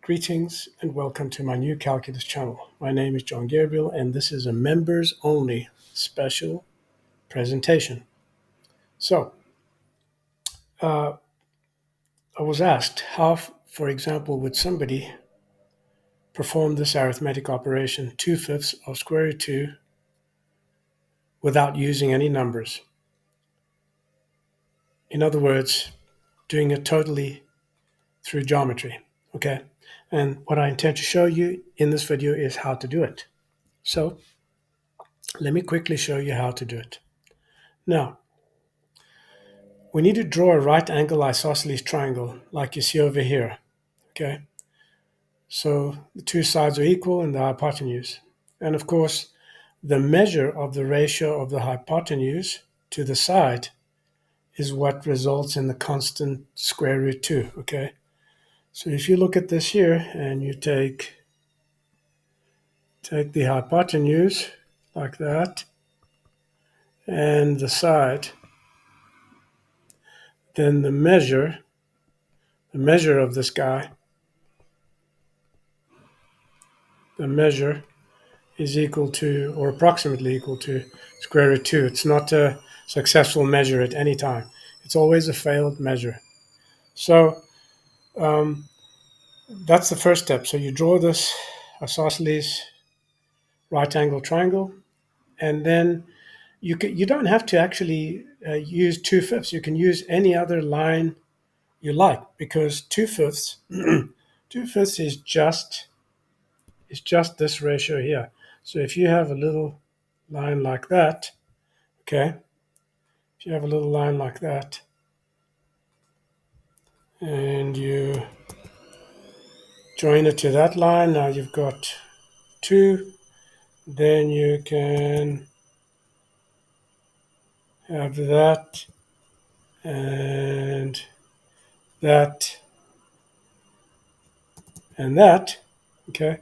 Greetings and welcome to my new calculus channel. My name is John Gabriel and this is a members only special presentation. So, I was asked how, for example, would somebody perform this arithmetic operation 2/5 of square root 2 without using any numbers. In other words, doing it totally through geometry, okay? And what I intend to show you in this video is how to do it. So, let me quickly show you how to do it. Now, we need to draw a right angle isosceles triangle like you see over here, okay? So the two sides are equal in the hypotenuse. And of course, the measure of the ratio of the hypotenuse to the side is what results in the constant square root 2, okay? So if you look at this here and you take the hypotenuse like that and the side, then the measure of this guy, the measure is equal to or approximately equal to square root 2. It's not a successful measure at any time. It's always a failed measure. So that's the first step. So you draw this isosceles right angle triangle, and then you don't have to actually use 2/5. You can use any other line you like, because 2/5 2/5 is just this ratio here. So if you have a little line like that, okay, if you have a little line like that and you join it to that line, now you've got 2, then you can have that and that and that, okay?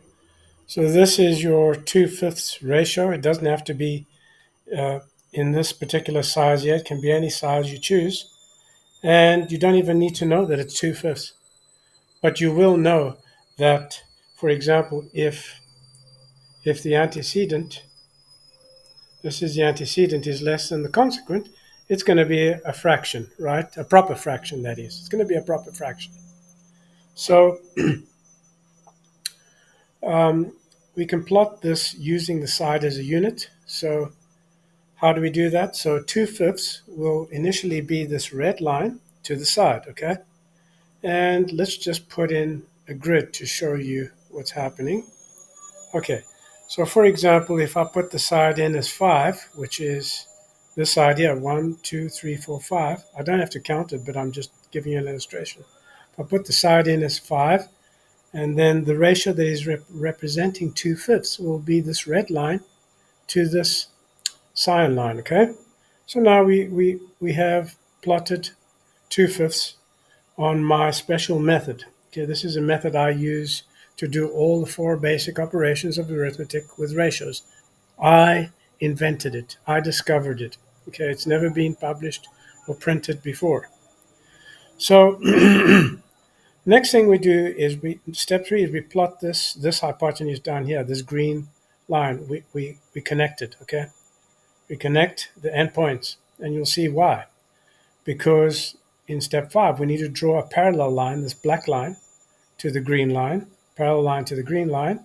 So this is your 2/5 ratio. It doesn't have to be in this particular size yet. It can be any size you choose. And you don't even need to know that it's 2/5. But you will know that, for example, if the antecedent, this is the antecedent, is less than the consequent, it's going to be a fraction, right? A proper fraction, that is. It's going to be a proper fraction. So we can plot this using the side as a unit. So how do we do that? So 2/5 will initially be this red line to the side, okay? And let's just put in a grid to show you what's happening. Okay, so for example, if I put the side in as 5, which is this side here, 1, 2, 3, 4, 5, I don't have to count it, but I'm just giving you an illustration. If I put the side in as 5, and then the ratio that is representing 2/5 will be this red line to this cyan line, okay? So now we have plotted 2/5 on my special method. Okay, this is a method I use to do all the 4 basic operations of arithmetic with ratios. I invented it. I discovered it. Okay, it's never been published or printed before. So next thing we do is step 3 is we plot this hypotenuse down here, this green line. We connect it, okay? We connect the endpoints, and you'll see why. Because in step 5, we need to draw a parallel line, this black line, to the green line, parallel line to the green line,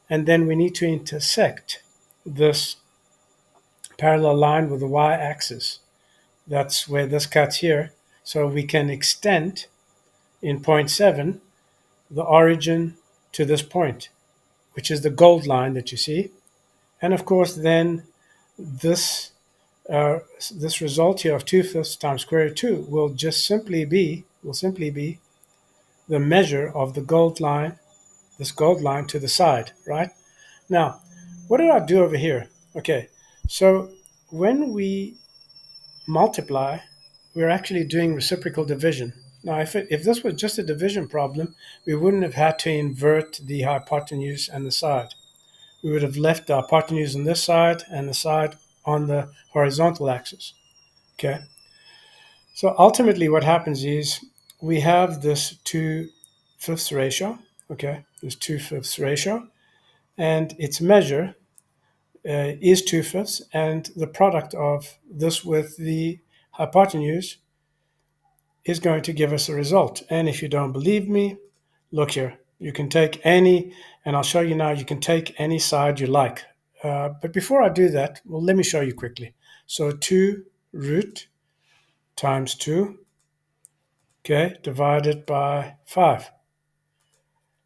and then we need to intersect this parallel line with the y-axis. That's where this cuts here. So we can extend in point 7 the origin to this point, which is the gold line that you see. And of course, then this result here of 2/5 times square root 2 will simply be the measure of the gold line, this gold line to the side, right? Now, what did I do over here? Okay, so when we multiply, we're actually doing reciprocal division. Now, if this was just a division problem, we wouldn't have had to invert the hypotenuse and the side. We would have left the hypotenuse on this side and the side on the horizontal axis, okay? So ultimately what happens is we have this 2/5 ratio, Okay, this 2/5 ratio, and its measure is 2/5, and the product of this with the hypotenuse is going to give us a result. And if you don't believe me, look here. You can take any, and I'll show you now, you can take any side you like. But before I do that, well, let me show you quickly. So 2 root times 2, okay, divided by 5.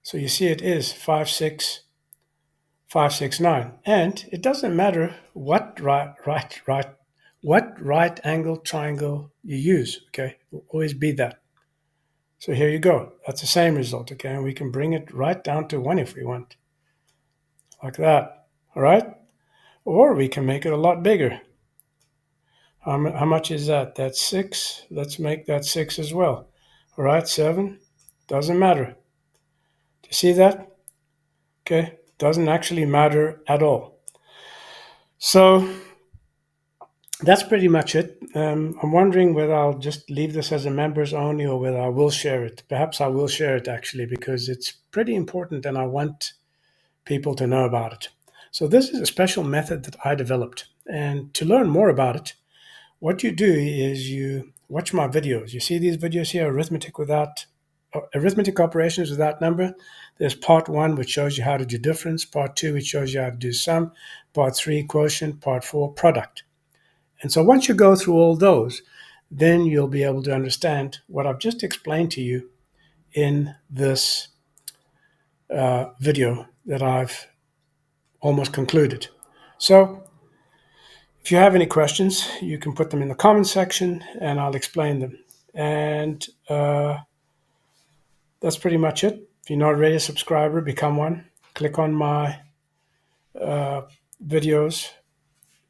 So you see it is 569. And it doesn't matter what right angle triangle you use, okay? It will always be that. So here you go. That's the same result, okay? And we can bring it right down to 1 if we want, like that, all right? Or we can make it a lot bigger. How much is that? That's 6. Let's make that 6 as well. All right, 7. Doesn't matter. Do you see that? Okay, doesn't actually matter at all. So that's pretty much it. I'm wondering whether I'll just leave this as a members only or whether I will share it. Perhaps I will share it actually because it's pretty important and I want people to know about it. So this is a special method that I developed. And to learn more about it, what you do is you watch my videos. You see these videos here, arithmetic operations without number. There's part 1, which shows you how to do difference, part 2, which shows you how to do sum, part 3, quotient, part 4, product. And so once you go through all those, then you'll be able to understand what I've just explained to you in this video that I've almost concluded. So if you have any questions, you can put them in the comment section and I'll explain them. And that's pretty much it. If you're not already a subscriber, become one. Click on my videos,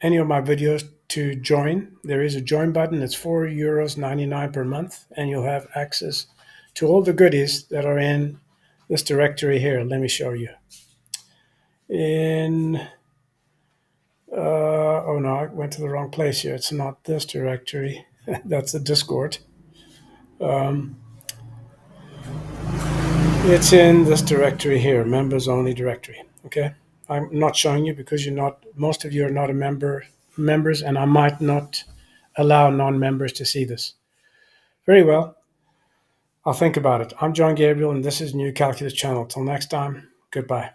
any of my videos to join. There is a join button. It's €4.99 per month, and you'll have access to all the goodies that are in this directory here. Let me show you. Oh no, I went to the wrong place here. It's not this directory. That's the Discord. It's in this directory here, members only directory. Okay, I'm not showing you because most of you are not members, and I might not allow non-members to see this. Very well. I'll think about it. I'm John Gabriel, and this is New Calculus Channel. Till next time, goodbye.